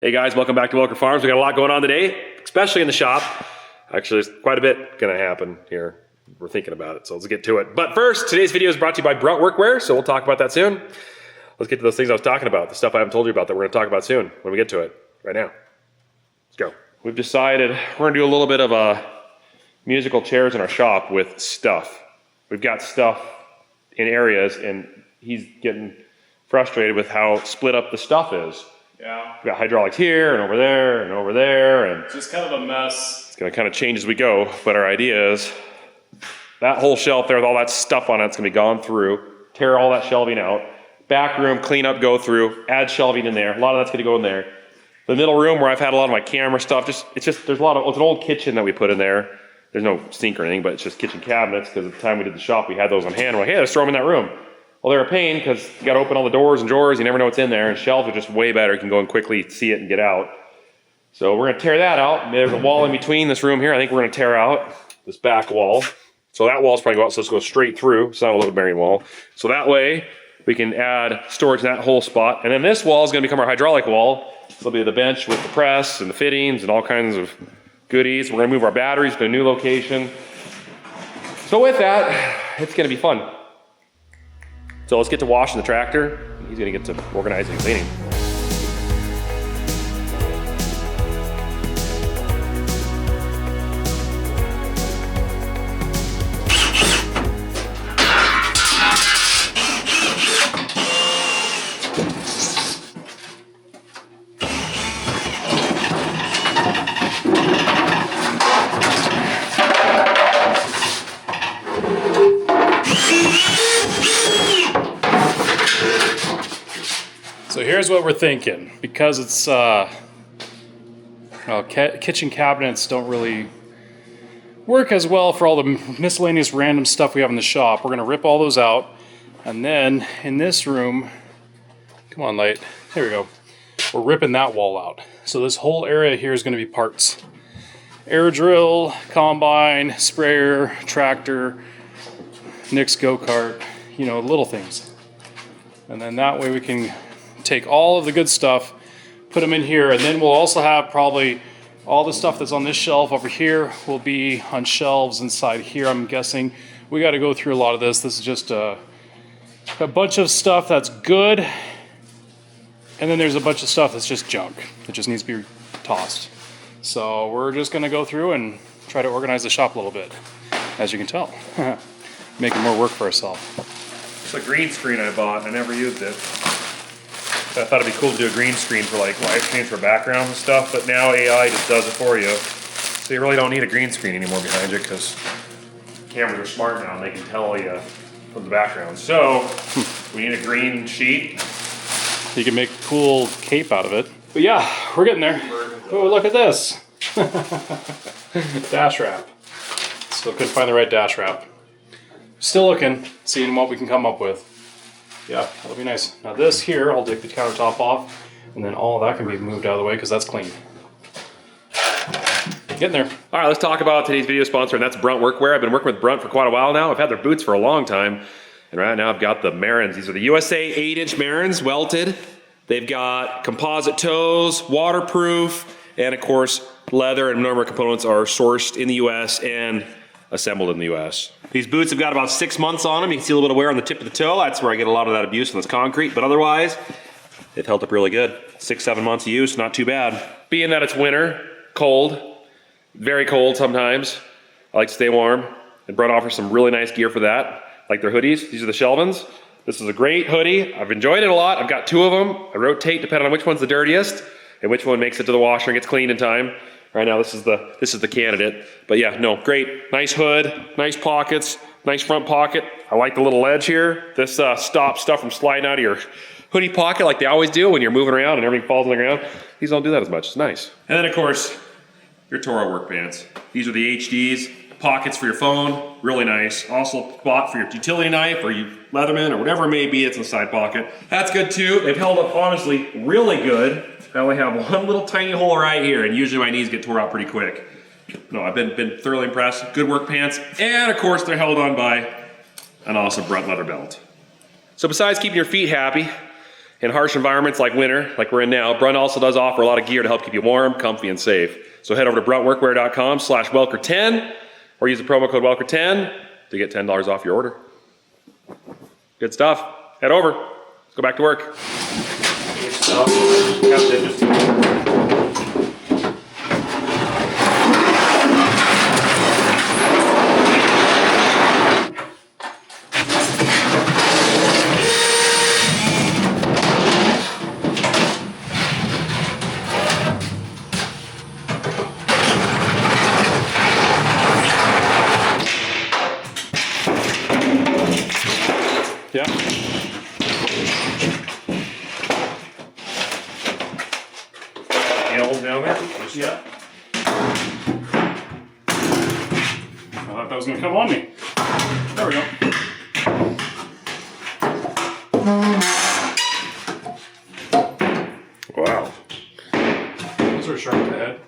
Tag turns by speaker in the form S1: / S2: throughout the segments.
S1: Hey guys, welcome back to Welker Farms. We got a lot going on today, especially in the shop. Actually, there's quite a bit gonna happen here. We're thinking about it, so let's get to it. But first, today's video is brought to you by Brunt Workwear, so we'll talk about that soon. Let's get to those things I was talking about, the stuff I haven't told you about that we're gonna talk about soon when we get to it, right now. Let's go. We've decided we're gonna do a little bit of musical chairs in our shop with stuff. We've got stuff in areas, and he's getting frustrated with how split up the stuff is.
S2: Yeah.
S1: We've got hydraulics here and over there and over there, and
S2: it's just kind of a mess.
S1: it's gonna kind of change as we go, but our idea is that whole shelf there with all that stuff on it's gonna be gone through, tear all that shelving out, back room, clean up, go through, add shelving in there. A lot of that's gonna go in there. The middle room where I've had a lot of my camera stuff, there's a lot of, it's an old kitchen that we put in there. There's no sink or anything, but it's just kitchen cabinets, because at the time we did the shop, we had those on hand. We're like, hey, let's throw them in that room. Well, they're a pain because you got to open all the doors and drawers. You never know what's in there. And shelves are just way better. You can go in quickly, see it, and get out. So we're going to tear that out. There's a wall in between this room here. I think we're going to tear out this back wall. So that wall's probably go out, so let's go straight through. It's not a load bearing wall. So that way we can add storage in that whole spot. And then this wall is going to become our hydraulic wall. It'll be the bench with the press and the fittings and all kinds of goodies. We're going to move our batteries to a new location. So with that, it's going to be fun. So let's get to washing the tractor. He's gonna get to organizing and cleaning.
S2: So here's what we're thinking. Because it's, kitchen cabinets don't really work as well for all the miscellaneous random stuff we have in the shop. We're gonna rip all those out. And then in this room, come on light, there we go. We're ripping that wall out. So this whole area here is gonna be parts. Air drill, combine, sprayer, tractor, Nick's go-kart, you know, little things. And then that way we can take all of the good stuff, put them in here, and then we'll also have probably all the stuff that's on this shelf over here will be on shelves inside here, I'm guessing. We got to go through a lot of this. This is just a bunch of stuff that's good, and then there's a bunch of stuff that's just junk. It just needs to be tossed. So we're just going to go through and try to organize the shop a little bit, as you can tell. Making more work for ourselves.
S1: It's a green screen I bought. I never used it. I thought it'd be cool to do a green screen for like live streams for background and stuff, but now AI just does it for you. So you really don't need a green screen anymore behind you, because cameras are smart now and they can tell you from the background. So we need a green sheet.
S2: You can make a cool cape out of it. But yeah, we're getting there. Oh, look at this. Dash wrap. Still couldn't find the right dash wrap. Still looking, seeing what we can come up with. Yeah, that'll be nice. Now this here, I'll take the countertop off, and then all that can be moved out of the way because that's clean. Getting there. All
S1: right, let's talk about today's video sponsor, and that's Brunt Workwear. I've been working with Brunt for quite a while now. I've had their boots for a long time, and right now I've got the Marins. These are the USA 8-inch Marins, welted. They've got composite toes, waterproof, and of course, leather and number of components are sourced in the US and assembled in the US. These boots have got about 6 months on them. You can see a little bit of wear on the tip of the toe. That's where I get a lot of that abuse on this concrete, but otherwise, they've held up really good. 6-7 months of use, not too bad. Being that it's winter, cold, very cold sometimes, I like to stay warm, and Brunt offers some really nice gear for that, like their hoodies. These are the Shelvins. This is a great hoodie. I've enjoyed it a lot. I've got 2 of them. I rotate depending on which one's the dirtiest and which one makes it to the washer and gets cleaned in time. Right now, this is the candidate. But yeah, no, great. Nice hood, nice pockets, nice front pocket. I like the little ledge here. This stops stuff from sliding out of your hoodie pocket like they always do when you're moving around and everything falls on the ground. These don't do that as much. It's nice. And then, of course, your Toro work pants. These are the HDs. Pockets for your phone, really nice. Also spot for your utility knife or your Leatherman or whatever it may be, it's in the side pocket. That's good too. They've held up honestly really good. I only have one little tiny hole right here, and usually my knees get tore out pretty quick. No, I've been thoroughly impressed. Good work pants, and of course they're held on by an awesome Brunt leather belt. So besides keeping your feet happy, In harsh environments like winter, like we're in now, Brunt also does offer a lot of gear to help keep you warm, comfy, and safe. So head over to bruntworkwear.com/Welker10 or use the promo code Welker10 to get $10 off your order. Good stuff. Head over. Let's go back to work. Good stuff.
S2: Yeah.
S1: Nails down there?
S2: Yeah. I thought that was going to come on me. There we go.
S1: Wow.
S2: Those are sharp to the head.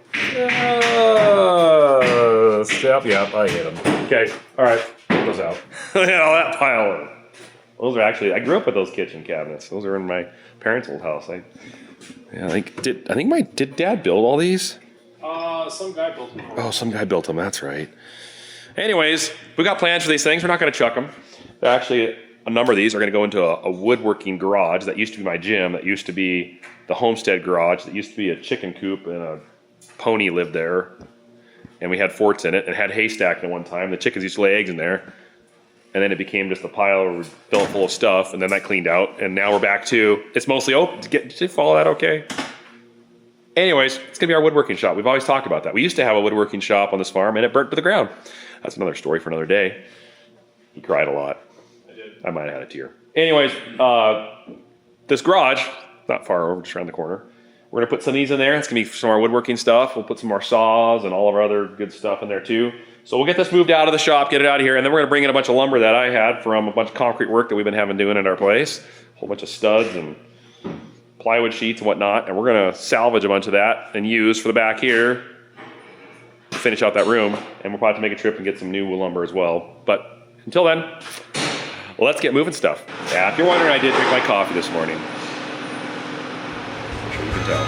S1: Step, yep, I hit them.
S2: Okay. All right. Put those out.
S1: Look at all that pile of. Those are actually, I grew up with those kitchen cabinets. Those are in my parents' old house. Did Dad build all these?
S2: Some guy built them.
S1: Oh, some guy built them. That's right. Anyways, we got plans for these things. We're not going to chuck them. They're actually, a number of these are going to go into a woodworking garage that used to be my gym. That used to be the homestead garage. That used to be a chicken coop and a pony lived there. And we had forts in it and had haystack at one time. The chickens used to lay eggs in there. And then it became just a pile filled full of stuff, and then that cleaned out. And now we're back to, it's mostly open. Did you follow that okay? Anyways, it's going to be our woodworking shop. We've always talked about that. We used to have a woodworking shop on this farm, and it burnt to the ground. That's another story for another day. He cried a lot.
S2: I did.
S1: I might have had a tear. Anyways, this garage, not far over, just around the corner. We're going to put some of these in there. It's going to be some of our woodworking stuff. We'll put some more saws and all of our other good stuff in there too. So we'll get this moved out of the shop, get it out of here, and then we're going to bring in a bunch of lumber that I had from a bunch of concrete work that we've been having doing at our place. A whole bunch of studs and plywood sheets and whatnot, and we're going to salvage a bunch of that and use for the back here to finish out that room, and we'll probably have to make a trip and get some new lumber as well. But until then, well, let's get moving stuff. Yeah, if you're wondering, I did drink my coffee this morning. I'm sure you can tell.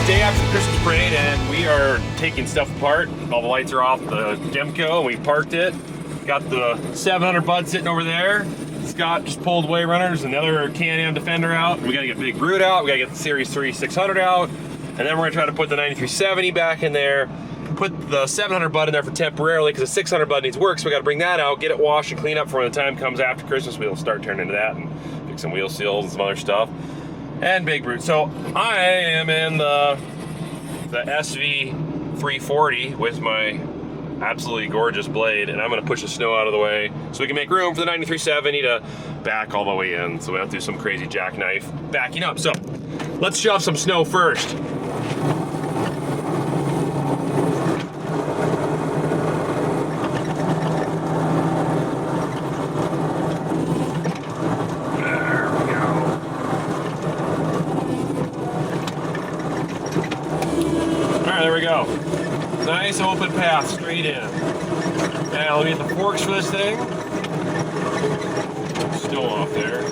S1: Day after the Christmas parade, and we are taking stuff apart. All the lights are off the Demco, and we parked it. Got the 700 bud sitting over there. Scott just pulled away runners, another Can-Am Defender out. We gotta get Big Brute out. We gotta get the Series 3 600 out, and then we're gonna try to put the 9370 back in there. Put the 700 bud in there for temporarily because the 600 bud needs work, so we gotta bring that out, get it washed and clean up for when the time comes after Christmas. We'll start turning into that and fix some wheel seals and some other stuff. And Big Brute. So I am in the SV 340 with my absolutely gorgeous blade, and I'm going to push the snow out of the way so we can make room for the 9370 to back all the way in. So we have to do some crazy jackknife backing up. So let's shove some snow first. There we go. Nice open path straight in. Now let me get the forks for this thing. Still off there.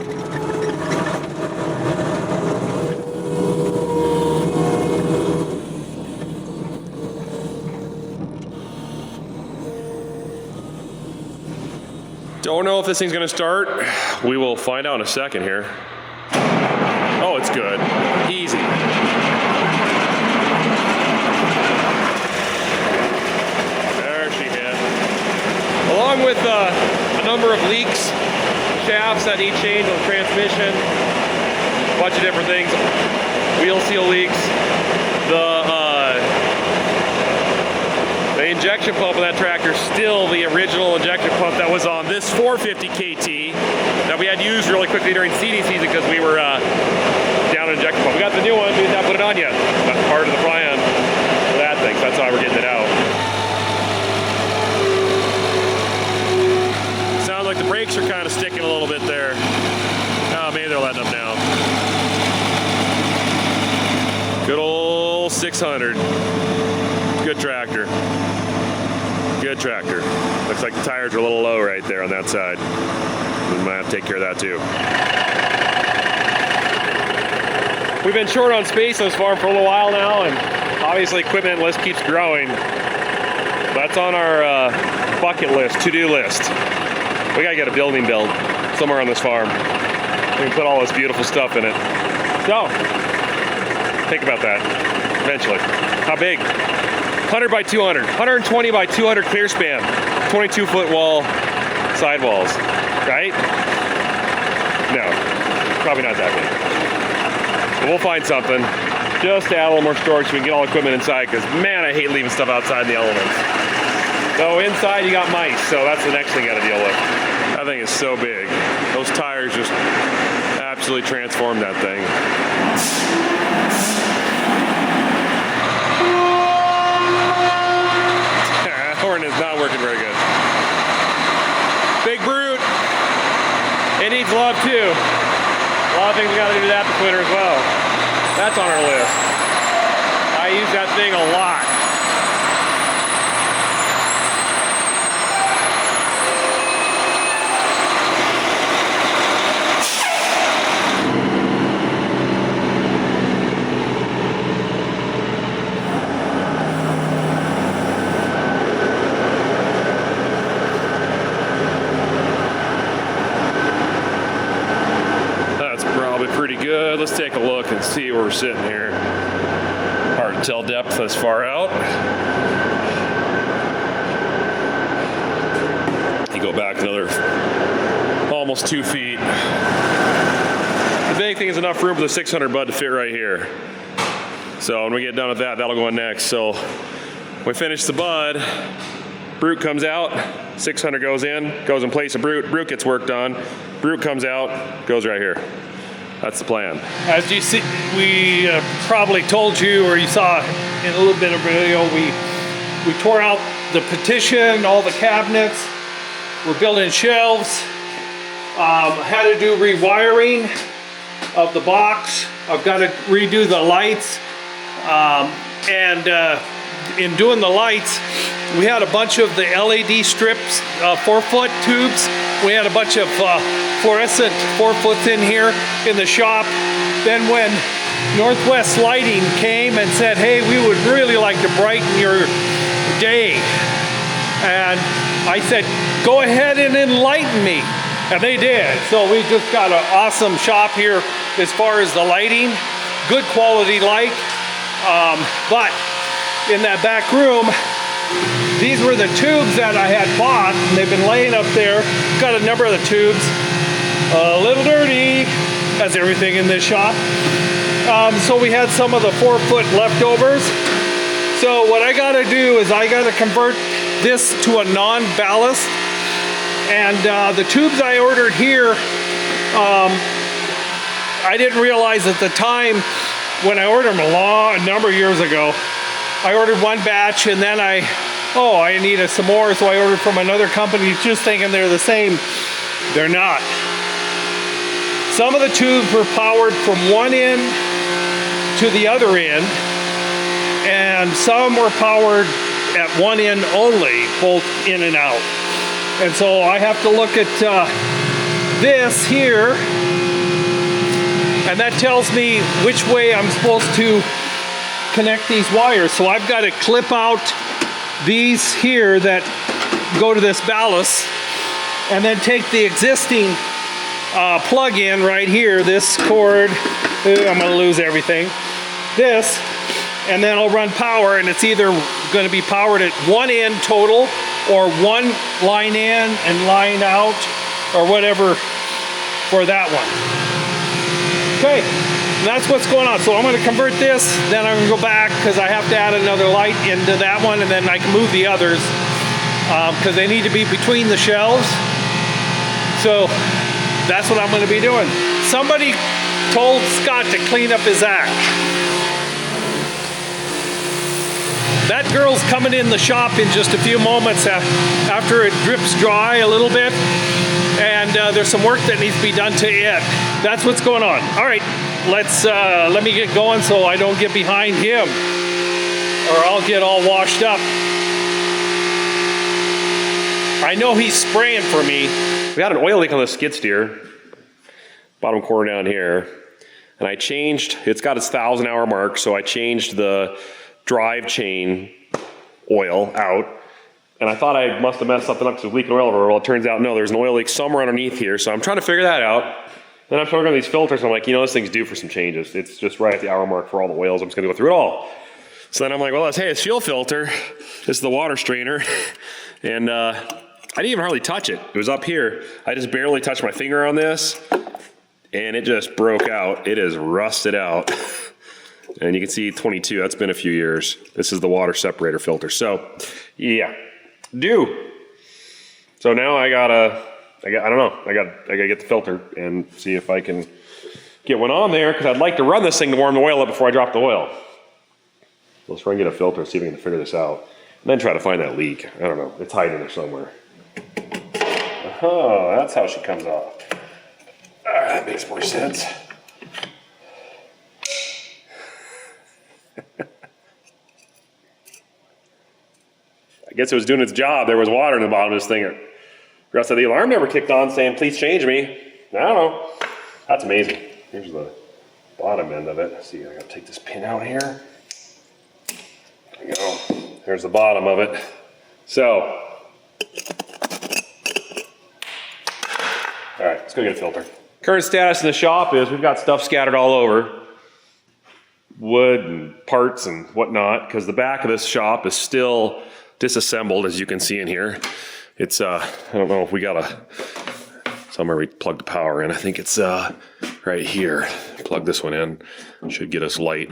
S1: Don't know if this thing's gonna start. We will find out in a second here. Oh, it's good. Easy. Along with a number of leaks, shafts that need change on the transmission, a bunch of different things, wheel seal leaks, the injection pump of that tractor is still the original injection pump that was on this 450 KT that we had used really quickly during seeding season because we were down an injection pump. We got the new one, we did not put it on yet. That's part of the plan for that thing, so that's why we're getting it out. Like the brakes are kind of sticking a little bit there. Oh, maybe they're letting them down. Good old 600. Good tractor. Good tractor. Looks like the tires are a little low right there on that side. We might have to take care of that too. We've been short on space on this farm for a little while now, and obviously equipment list keeps growing. That's on our bucket list, to-do list. We gotta get a building built somewhere on this farm. We can put all this beautiful stuff in it. So, think about that eventually. How big? 100 by 200, 120 by 200 clear span, 22-foot wall, sidewalls, right? No, probably not that big. But we'll find something just to add a little more storage so we can get all the equipment inside, because man, I hate leaving stuff outside in the elements. So inside you got mice, so that's the next thing you gotta deal with. That thing is so big. Those tires just absolutely transformed that thing. That horn is not working very good. Big brute. It needs love too. A lot of things we gotta do to that this winter as well. That's on our list. I use that thing a lot. Pretty good. Let's take a look and see where we're sitting here. Hard to tell depth this far out. You go back another almost 2 feet. The big thing is enough room for the 600 bud to fit right here. So when we get done with that, that'll go in next. So we finish the bud, brute comes out, 600 goes in place of brute, brute gets worked on, brute comes out, goes right here. That's the plan.
S3: As you see, we probably told you, or you saw in a little bit of video, we tore out the petition, all the cabinets. We're building shelves. Had to do rewiring of the box. I've got to redo the lights. In doing the lights, we had a bunch of the LED strips, 4-foot tubes. We had a bunch of fluorescent 4-foots in here in the shop. Then when Northwest Lighting came and said, hey, we would really like to brighten your day. And I said, go ahead and enlighten me. And they did. So we just got an awesome shop here as far as the lighting. Good quality light. But in that back room, these were the tubes that I had bought, and they've been laying up there. Got a number of the tubes. A little dirty, as everything in this shop. So we had some of the 4-foot leftovers. So what I gotta do is I gotta convert this to a non-ballast. And the tubes I ordered here, I didn't realize at the time when I ordered them a number of years ago. I ordered one batch and then I needed some more, so I ordered from another company just thinking they're the same. They're not. Some of the tubes were powered from one end to the other end, and some were powered at one end only, both in and out. And so I have to look at this here, and that tells me which way I'm supposed to connect these wires. So I've got to clip out these here that go to this ballast, and then take the existing plug-in right here, this cord, I'm going to lose everything, this, and then I'll run power, and it's either going to be powered at one end total, or one line in and line out, or whatever for that one. Okay, that's what's going on. So I'm going to convert this, then I'm going to go back because I have to add another light into that one, and then I can move the others because they need to be between the shelves. So that's what I'm going to be doing. Somebody told Scott to clean up his act. That girl's coming in the shop in just a few moments after it drips dry a little bit, and there's some work that needs to be done to it. That's what's going on. All right, let me get going so I don't get behind him, or I'll get all washed up. I know he's spraying for me.
S1: We had an oil leak on the skid steer, bottom corner down here, and I changed, it's got its 1,000-hour mark, so I changed the drive chain oil out, and I thought I must have messed something up because it was leaking oil everywhere. Well, it turns out no, there's an oil leak somewhere underneath here, so I'm trying to figure that out. Then I'm looking at these filters, and I'm like, you know, this thing's due for some changes. It's just right at the hour mark for all the oils. I'm just gonna go through it all. So then I'm like, well, hey, it's fuel filter. This is the water strainer, and I didn't even hardly touch it. It was up here. I just barely touched my finger on this, and it just broke out. It is rusted out. And you can see 22, that's been a few years. This is the water separator filter. So, yeah, due. So now I gotta get the filter and see if I can get one on there, because I'd like to run this thing to warm the oil up before I drop the oil. Let's try and get a filter and see if we can figure this out. And then try to find that leak. I don't know, it's hiding there somewhere. Oh, that's how she comes off. That makes more sense. I guess it was doing its job. There was water in the bottom of this thing. The rest of the alarm never kicked on saying, please change me. I don't know. That's amazing. Here's the bottom end of it. Let's see, I gotta take this pin out here. There we go. There's the bottom of it. So, all right, let's go get a filter. Current status in the shop is we've got stuff scattered all over. Wood and parts and whatnot, because the back of this shop is still disassembled, as you can see in here. It's, I don't know if we got somewhere we plugged the power in. I think it's right here. Plug this one in. Should get us light.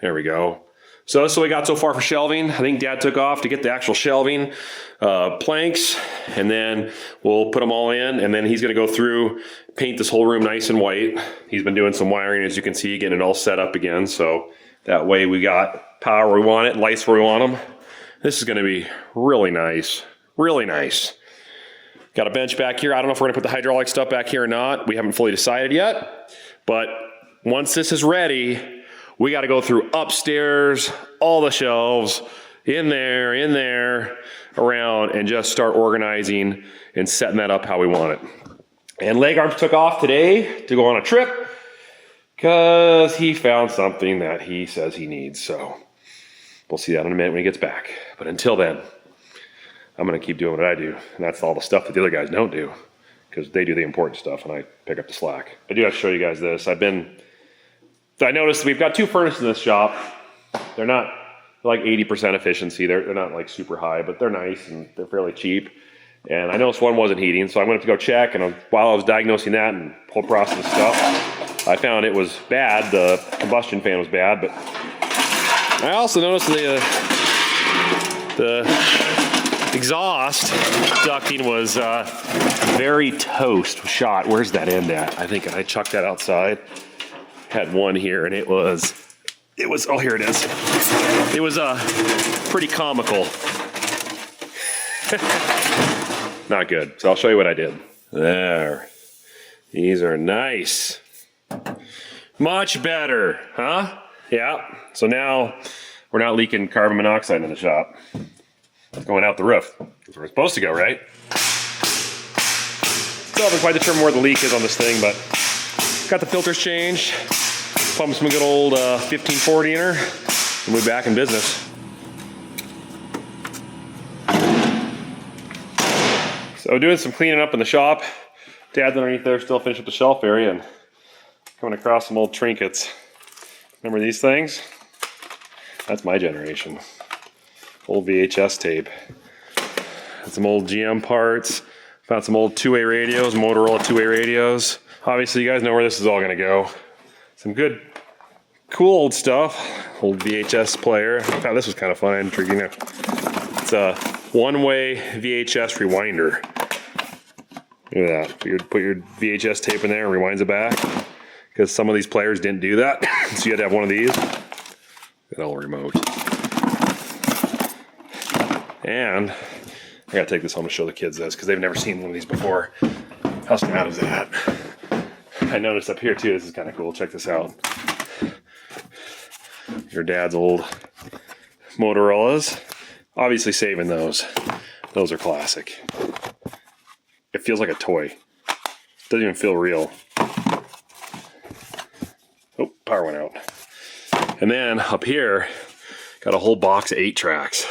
S1: There we go. So this is what we got so far for shelving. I think Dad took off to get the actual shelving planks, and then we'll put them all in, and then he's gonna go through, paint this whole room nice and white. He's been doing some wiring, as you can see, getting it all set up again, so that way we got power where we want it, lights where we want them. This is gonna be really nice, really nice. Got a bench back here. I don't know if we're gonna put the hydraulic stuff back here or not. We haven't fully decided yet, but once this is ready, we got to go through upstairs, all the shelves, in there, around, and just start organizing and setting that up how we want it. And Leg Arms took off today to go on a trip because he found something that he says he needs. So we'll see that in a minute when he gets back. But until then, I'm going to keep doing what I do. And that's all the stuff that the other guys don't do, because they do the important stuff and I pick up the slack. I do have to show you guys this. I noticed we've got two furnaces in this shop. They're like 80% efficiency. They're not like super high, but they're nice and they're fairly cheap. And I noticed one wasn't heating, so I went to go check, and while I was diagnosing that and whole process of stuff, I found it was bad. The combustion fan was bad, but I also noticed the exhaust ducting was very toast shot. Where's that end at? I think I chucked that outside. Had one here, and it was, oh, here it is. It was pretty comical. Not good. So I'll show you what I did. There. These are nice. Much better, huh? Yeah. So now we're not leaking carbon monoxide in the shop. It's going out the roof. That's where it's supposed to go, right? Still haven't quite determined where the leak is on this thing, but got the filters changed. Pumped some good old 1540 in her, and we're back in business. So doing some cleaning up in the shop. Dad's underneath there still finishing up the shelf area and coming across some old trinkets. Remember these things? That's my generation. Old VHS tape. Got some old GM parts. Found some old two-way radios, Motorola two-way radios. Obviously you guys know where this is all gonna go. Some good, cool old stuff. Old VHS player. I thought this was kind of fun, intriguing. It's a one-way VHS rewinder. Look at that. Put your VHS tape in there and rewinds it back. Because some of these players didn't do that. So you had to have one of these. That all remote. And I gotta take this home to show the kids this, because they've never seen one of these before. How sad is that? I noticed up here too, this is kind of cool. Check this out. Your dad's old Motorola's. Obviously saving those. Those are classic. It feels like a toy. Doesn't even feel real. Oh, power went out. And then up here, got a whole box of 8-tracks.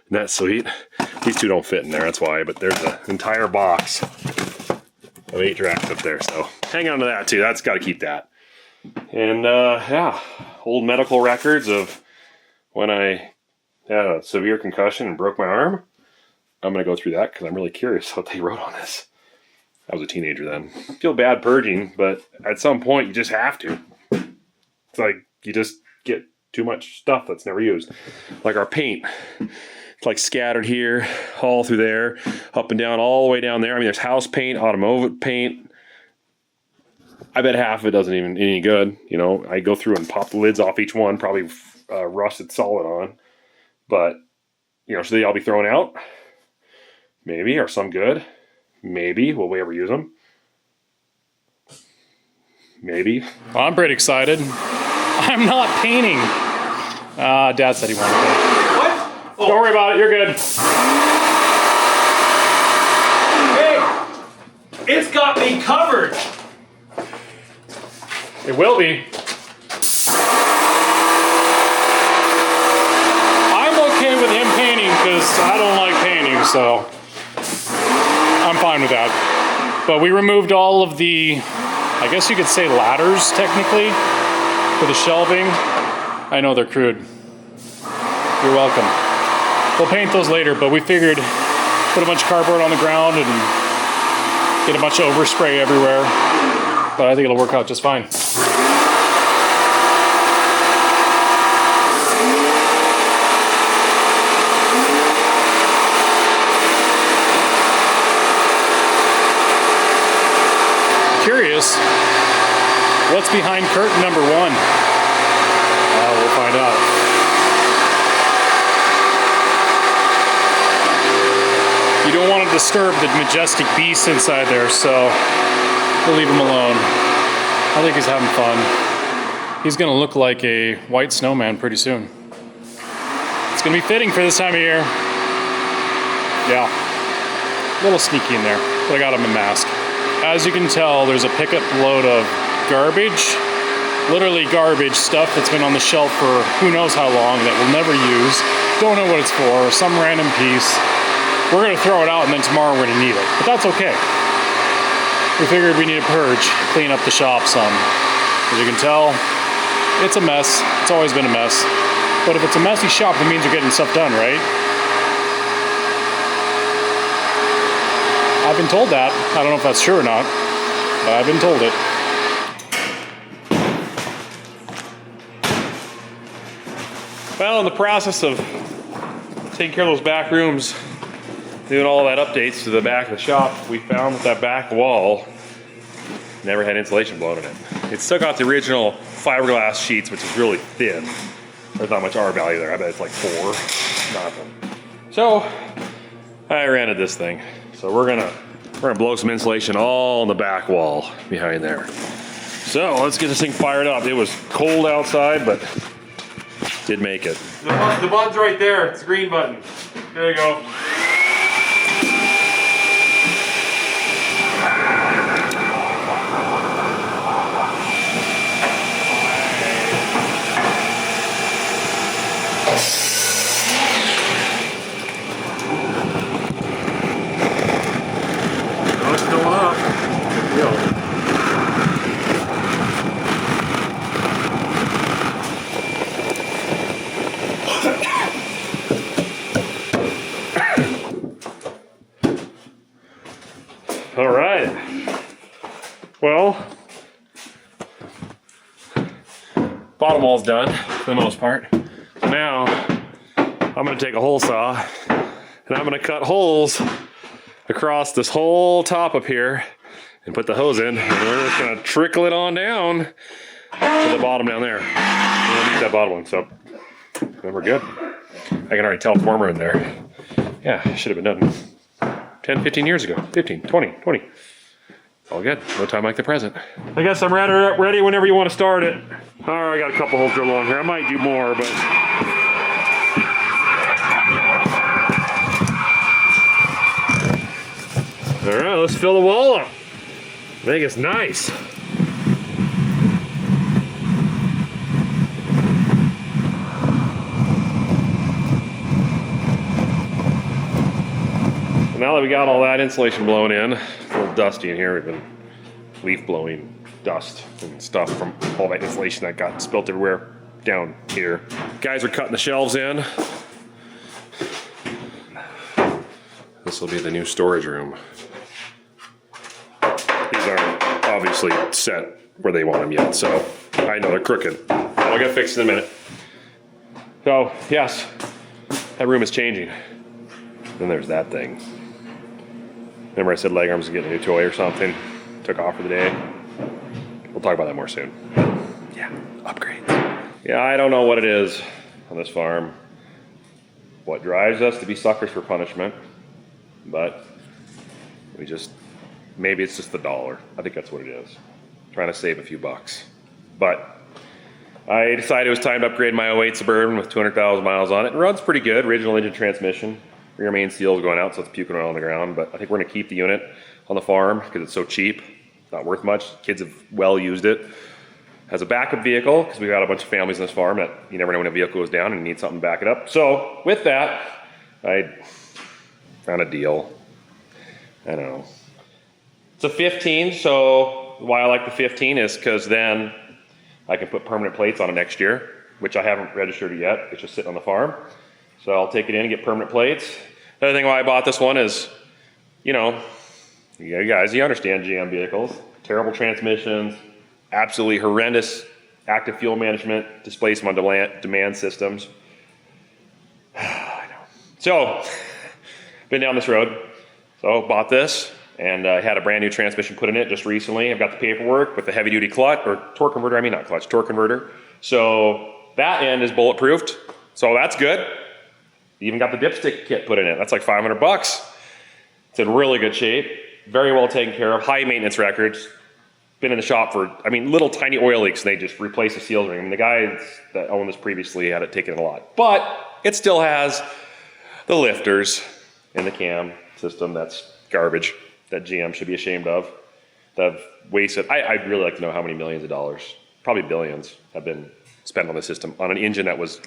S1: Isn't that sweet? These two don't fit in there, that's why, but there's an entire box of 8-tracks up there. So hang on to that too. That's got to keep that. And yeah, old medical records of when I had a severe concussion and broke my arm. I'm going to go through that because I'm really curious what they wrote on this. I was a teenager then. I feel bad purging, but at some point you just have to. It's like you just get too much stuff that's never used. Like our paint. It's like scattered here, all through there, up and down, all the way down there. I mean, there's house paint, automotive paint. I bet half of it doesn't even any good. You know, I go through and pop the lids off each one, probably rusted solid on. But, you know, should they all be thrown out? Maybe. Are some good? Maybe. Will we ever use them? Maybe.
S2: Well, I'm pretty excited. I'm not painting. Dad said he wanted to paint.
S3: What? Oh.
S2: Don't worry about it. You're good.
S3: Hey, it's got me covered.
S2: It will be. I'm okay with him painting because I don't like painting, so I'm fine with that. But we removed all of the, I guess you could say ladders, technically, for the shelving. I know they're crude. You're welcome. We'll paint those later, but we figured put a bunch of cardboard on the ground and get a bunch of overspray everywhere. But I think it'll work out just fine. Curious, what's behind curtain number 1? We'll find out. You don't want to disturb the majestic beast inside there, so we'll leave him alone. I think he's having fun. He's gonna look like a white snowman pretty soon. It's gonna be fitting for this time of year. Yeah, a little sneaky in there, but I got him a mask. As you can tell, there's a pickup load of garbage, literally garbage stuff that's been on the shelf for who knows how long that we'll never use. Don't know what it's for, some random piece. We're gonna throw it out and then tomorrow we're gonna need it, but that's okay. We figured we need a purge, clean up the shop some. As you can tell, it's a mess. It's always been a mess. But if it's a messy shop, it means you're getting stuff done, right? I've been told that. I don't know if that's true or not, but I've been told it.
S1: Well, in the process of taking care of those back rooms, doing all that updates to the back of the shop, we found that back wall never had insulation blown in it. It still got the original fiberglass sheets, which is really thin. There's not much R value there. I bet it's like 4, nothing. So I rented this thing. So we're gonna blow some insulation all on the back wall behind there. So let's get this thing fired up. It was cold outside, but did make it. The button's right there. It's the green button. There you go. It's going up. Yo. All right. Well, bottom wall's done for the most part. So now I'm gonna take a hole saw and I'm gonna cut holes across this whole top up here and put the hose in, and we're just gonna trickle it on down to the bottom down there. We'll need that bottom one, so then we're good. I can already tell former in there. Yeah, should have been done 10, 15 years ago. 15, 20. All good. No time like the present. I guess I'm ready whenever you want to start it. All right, I got a couple holes drilled on here. I might do more, but. All right, let's fill the wall up. Make it nice. Now that we got all that insulation blown in, it's a little dusty in here. We've been leaf blowing dust and stuff from all that insulation that got spilt everywhere down here. Guys are cutting the shelves in. This will be the new storage room. These aren't obviously set where they want them yet, so I know they're crooked. I'll get fixed in a minute. So, yes, that room is changing. Then there's that thing. Remember I said leg arms was getting a new toy or something? Took off for the day. We'll talk about that more soon. Yeah, upgrades. Yeah, I don't know what it is on this farm. What drives us to be suckers for punishment. But we just, maybe it's just the dollar. I think that's what it is. Trying to save a few bucks. But I decided it was time to upgrade my 08 Suburban with 200,000 miles on it. It runs pretty good, original engine transmission. Rear main seal is going out, so it's puking around on the ground. But I think we're going to keep the unit on the farm because it's so cheap. It's not worth much. Kids have well used it. As a backup vehicle, because we've got a bunch of families in this farm that you never know when a vehicle goes down and you need something to back it up. So with that, I found a deal. I don't know. It's a 15, so why I like the 15 is because then I can put permanent plates on it next year, which I haven't registered it yet. It's just sitting on the farm. So I'll take it in and get permanent plates. The other thing why I bought this one is, you know, you guys, you understand GM vehicles. Terrible transmissions, absolutely horrendous active fuel management, displacement on demand systems. I know. So, been down this road. So bought this and had a brand new transmission put in it just recently. I've got the paperwork with the heavy duty clutch, or torque converter, I mean not clutch, torque converter. So that end is bulletproofed. So that's good. Even got the dipstick kit put in it. That's like 500 bucks. It's in really good shape. Very well taken care of. High maintenance records. Been in the shop for, I mean, little tiny oil leaks and they just replaced the seal ring. I mean, the guys that owned this previously had it taken a lot. But it still has the lifters in the cam system. That's garbage that GM should be ashamed of. That wasted, I'd really like to know how many millions of dollars, probably billions, have been spent on the system on an engine that was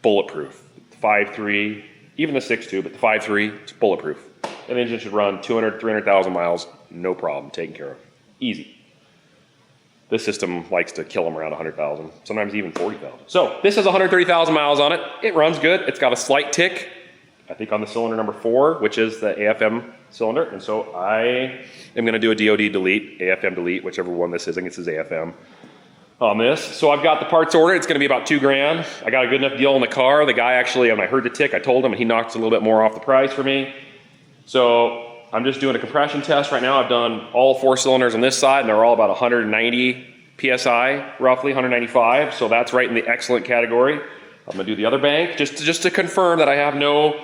S1: bulletproof. 5.3, even the 6.2, but the 5.3, it's bulletproof. That engine should run 200, 300,000 miles, no problem, taken care of. Easy. This system likes to kill them around 100,000, sometimes even 40,000. So this has 130,000 miles on it. It runs good. It's got a slight tick, I think on the cylinder number 4, which is the AFM cylinder. And so I am gonna do a DOD delete, AFM delete, whichever one this is. I think this is AFM. On this. So I've got the parts ordered. It's gonna be about $2 grand. I got a good enough deal in the car. The guy actually, when I heard the tick, I told him and he knocked a little bit more off the price for me. So I'm just doing a compression test right now. I've done all 4 cylinders on this side and they're all about 190 PSI, roughly 195. So that's right in the excellent category. I'm gonna do the other bank just to confirm that I have no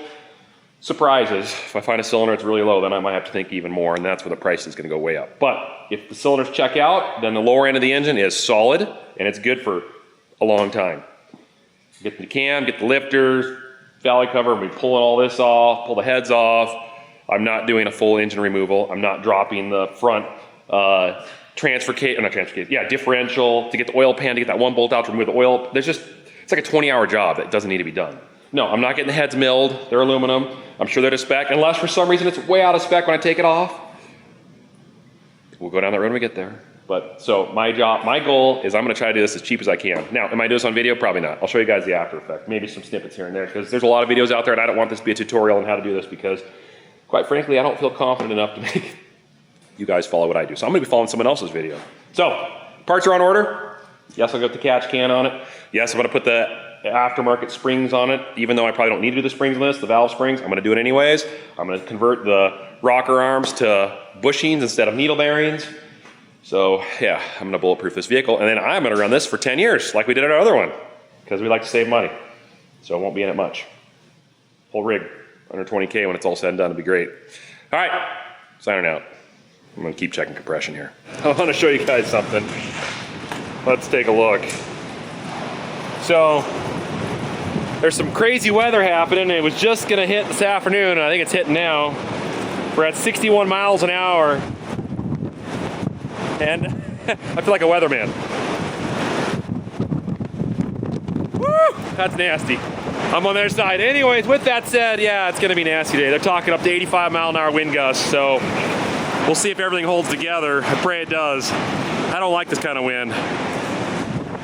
S1: surprises. If I find a cylinder that's really low, then I might have to think even more, and that's where the price is gonna go way up. But if the cylinders check out, then the lower end of the engine is solid, and it's good for a long time. Get the cam, get the lifters, valley cover, we pulling all this off, pull the heads off. I'm not doing a full engine removal. I'm not dropping the front differential to get the oil pan, to get that one bolt out to remove the oil. It's like a 20-hour job that doesn't need to be done. No, I'm not getting the heads milled. They're aluminum. I'm sure they're to spec, unless for some reason it's way out of spec when I take it off. We'll go down that road when we get there. But so my goal is I'm gonna try to do this as cheap as I can. Now, am I doing this on video? Probably not. I'll show you guys the after effect, maybe some snippets here and there, because there's a lot of videos out there and I don't want this to be a tutorial on how to do this because, quite frankly, I don't feel confident enough to make you guys follow what I do. So I'm gonna be following someone else's video. So, parts are on order. Yes, I'll get the catch can on it. Yes, I'm gonna put the aftermarket springs on it, even though I probably don't need to do the springs on this, the valve springs. I'm gonna do it anyways. I'm gonna convert the rocker arms to bushings instead of needle bearings. So yeah, I'm gonna bulletproof this vehicle, and then I'm gonna run this for 10 years, like we did at our other one, because we like to save money. So it won't be in it much. Whole rig, under 20K when it's all said and done, it'll be great. All right, signing out. I'm gonna keep checking compression here. I want to show you guys something. Let's take a look. So there's some crazy weather happening. It was just gonna hit this afternoon, and I think it's hitting now. We're at 61 miles an hour, and I feel like a weatherman. Woo! That's nasty. I'm on their side. Anyways, with that said, yeah, it's gonna be nasty today. They're talking up to 85 mile an hour wind gusts, so we'll see if everything holds together. I pray it does. I don't like this kind of wind.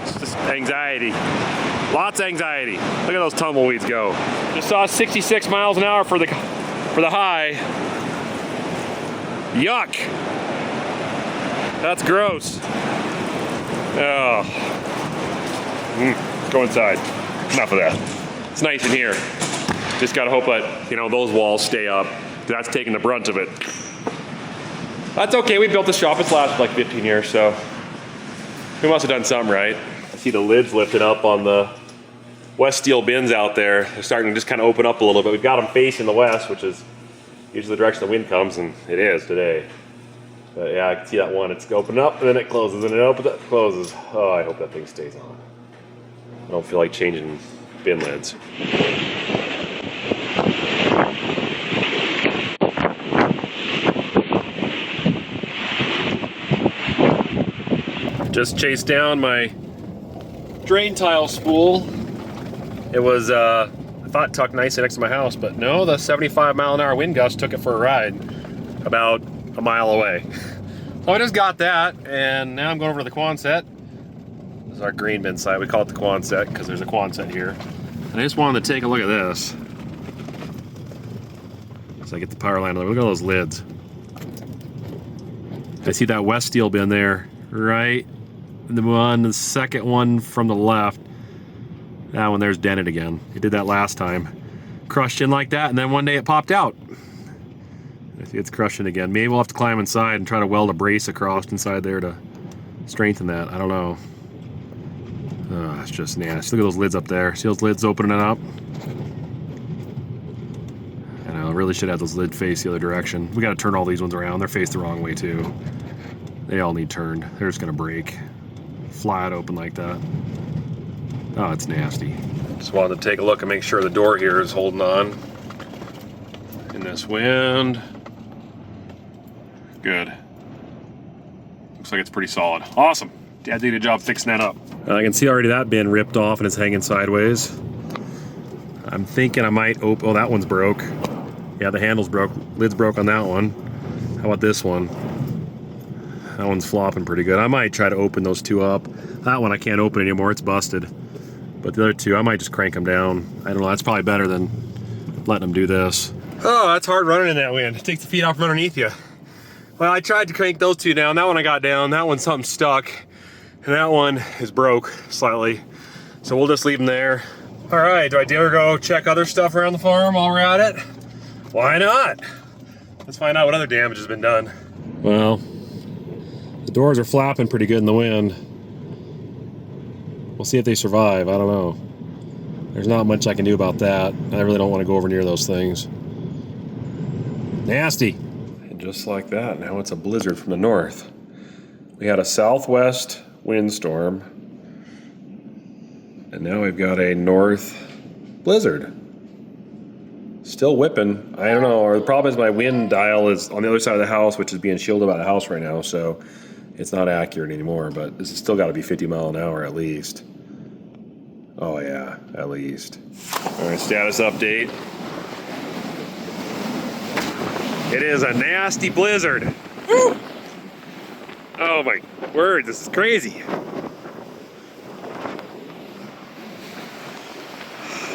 S1: It's just anxiety. Lots of anxiety. Look at those tumbleweeds go. Just saw 66 miles an hour for the high. Yuck. That's gross. Oh. Go inside. Enough of that. It's nice in here. Just gotta hope that, you know, those walls stay up. That's taking the brunt of it. That's okay, we built this shop. It's lasted like 15 years, so we must have done something right. I see the lids lifting up on the West steel bins out there. They're starting to just kind of open up a little bit. We've got them facing the west, which is usually the direction the wind comes, and it is today. But yeah, I can see that one. It's opening up, and then it closes, and it opens up, closes. Oh, I hope that thing stays on. I don't feel like changing bin lids. Just chased down my drain tile spool. It was, I thought tucked nicely next to my house, but no, the 75 mile an hour wind gust took it for a ride about a mile away. So I just got that, and now I'm going over to the Quonset. This is our grain bin site. We call it the Quonset because there's a Quonset here. And I just wanted to take a look at this. So I get the power line. Look at all those lids. I see that West steel bin there, right? The second one from the left. That one there's dented again. It did that last time. Crushed in like that, and then one day it popped out. I see it's crushing again. Maybe we'll have to climb inside and try to weld a brace across inside there to strengthen that. I don't know. Oh, it's just nasty. Look at those lids up there. See those lids opening up? I know, I really should have those lids face the other direction. We gotta turn all these ones around. They're faced the wrong way too. They all need turned. They're just gonna break. Flat open like that. Oh, it's nasty. Just wanted to take a look and make sure the door here is holding on in this wind. Good. Looks like it's pretty solid. Awesome. Dad did a good job fixing that up. I can see already that bin ripped off and it's hanging sideways. I'm thinking I might open, oh, that one's broke. Yeah, the handle's broke. Lid's broke on that one. How about this one? That one's flopping pretty good. I might try to open those two up. That one I can't open anymore, it's busted. But the other two, I might just crank them down. I don't know, that's probably better than letting them do this. Oh, that's hard running in that wind. It takes the feet off from underneath you. Well, I tried to crank those two down. That one I got down. That one something stuck. And that one is broke slightly. So we'll just leave them there. All right, do I dare go check other stuff around the farm while we're at it? Why not? Let's find out what other damage has been done. Well, the doors are flapping pretty good in the wind. We'll see if they survive. I don't know. There's not much I can do about that. I really don't want to go over near those things. Nasty. And just like that, now it's a blizzard from the north. We had a southwest windstorm, and now we've got a north blizzard. Still whipping. I don't know, or the problem is my wind dial is on the other side of the house, which is being shielded by the house right now, so it's not accurate anymore, but this has still got to be 50 mile an hour at least. Oh yeah, at least. All right, status update. It is a nasty blizzard. Woo! Oh my word, this is crazy.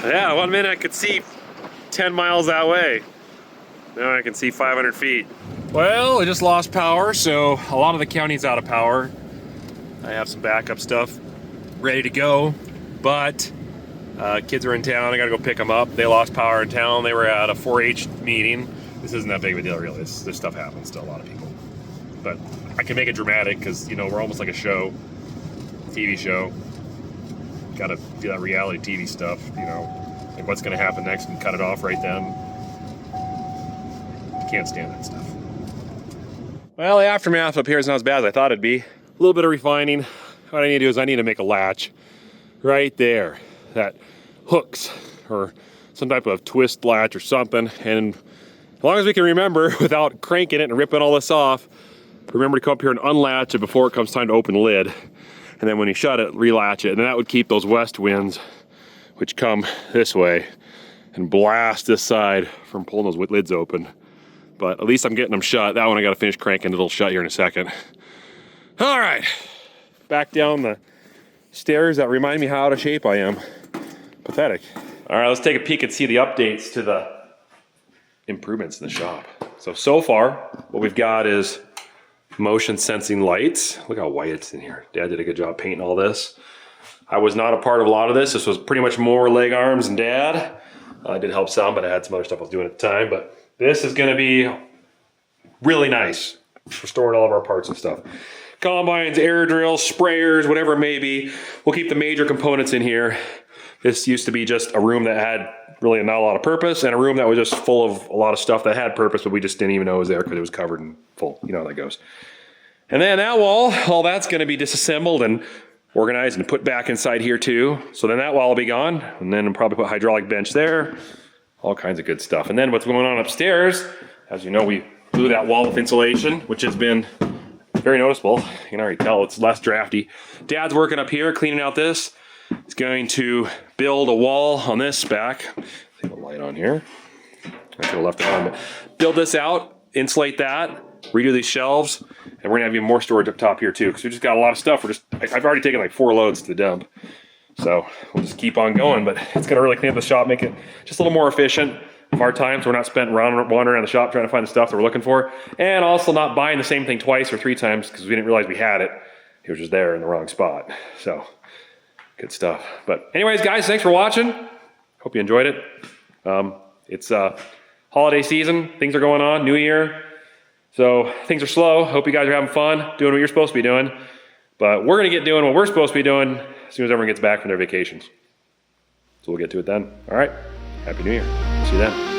S1: Yeah, 1 minute I could see 10 miles that way. Now I can see 500 feet. Well, I just lost power, so a lot of the county's out of power. I have some backup stuff ready to go, but kids are in town. I gotta go pick them up. They lost power in town. They were at a 4-H meeting. This isn't that big of a deal, really. This stuff happens to a lot of people. But I can make it dramatic because, you know, we're almost like a show, TV show. Gotta do that reality TV stuff, you know, like what's gonna happen next and cut it off right then. Can't stand that stuff. Well, the aftermath up here is not as bad as I thought it'd be. A little bit of refining. What I need to do is I need to make a latch right there that hooks, or some type of twist latch or something. And as long as we can remember without cranking it and ripping all this off, remember to come up here and unlatch it before it comes time to open the lid. And then when you shut it, relatch it. And that would keep those west winds, which come this way, and blast this side from pulling those lids open. But at least I'm getting them shut. That one I gotta finish cranking, it'll shut here in a second. All right, back down the stairs that remind me how out of shape I am. Pathetic. All right, let's take a peek and see the updates to the improvements in the shop. So far, what we've got is motion sensing lights. Look how white it's in here. Dad did a good job painting all this. I was not a part of a lot of this. This was pretty much more leg arms and Dad. I did help some, but I had some other stuff I was doing at the time. But this is gonna be really nice for storing all of our parts and stuff. Combines, air drills, sprayers, whatever it may be. We'll keep the major components in here. This used to be just a room that had really not a lot of purpose, and a room that was just full of a lot of stuff that had purpose, but we just didn't even know it was there because it was covered and full. You know how that goes. And then that wall, all that's gonna be disassembled and organized and put back inside here too. So then that wall will be gone, and then I'll probably put hydraulic bench there. All kinds of good stuff. And then what's going on upstairs, as you know, we blew that wall with insulation, which has been very noticeable. You can already tell it's less drafty. Dad's working up here, cleaning out this. He's going to build a wall on this back. Leave a light on here. I could have left it on, but build this out, insulate that, redo these shelves, and we're gonna have even more storage up top here too, because we just got a lot of stuff. I've already taken like 4 loads to the dump. So we'll just keep on going, but it's gonna really clean up the shop, make it just a little more efficient of our time, so we're not spent wandering around the shop trying to find the stuff that we're looking for, and also not buying the same thing twice or 3 times because we didn't realize we had it. It was just there in the wrong spot. So good stuff. But anyways, guys, thanks for watching. Hope you enjoyed it. It's holiday season, things are going on, New Year. So things are slow. Hope you guys are having fun, doing what you're supposed to be doing. But we're gonna get doing what we're supposed to be doing as soon as everyone gets back from their vacations. So we'll get to it then. All right, Happy New Year. See you then.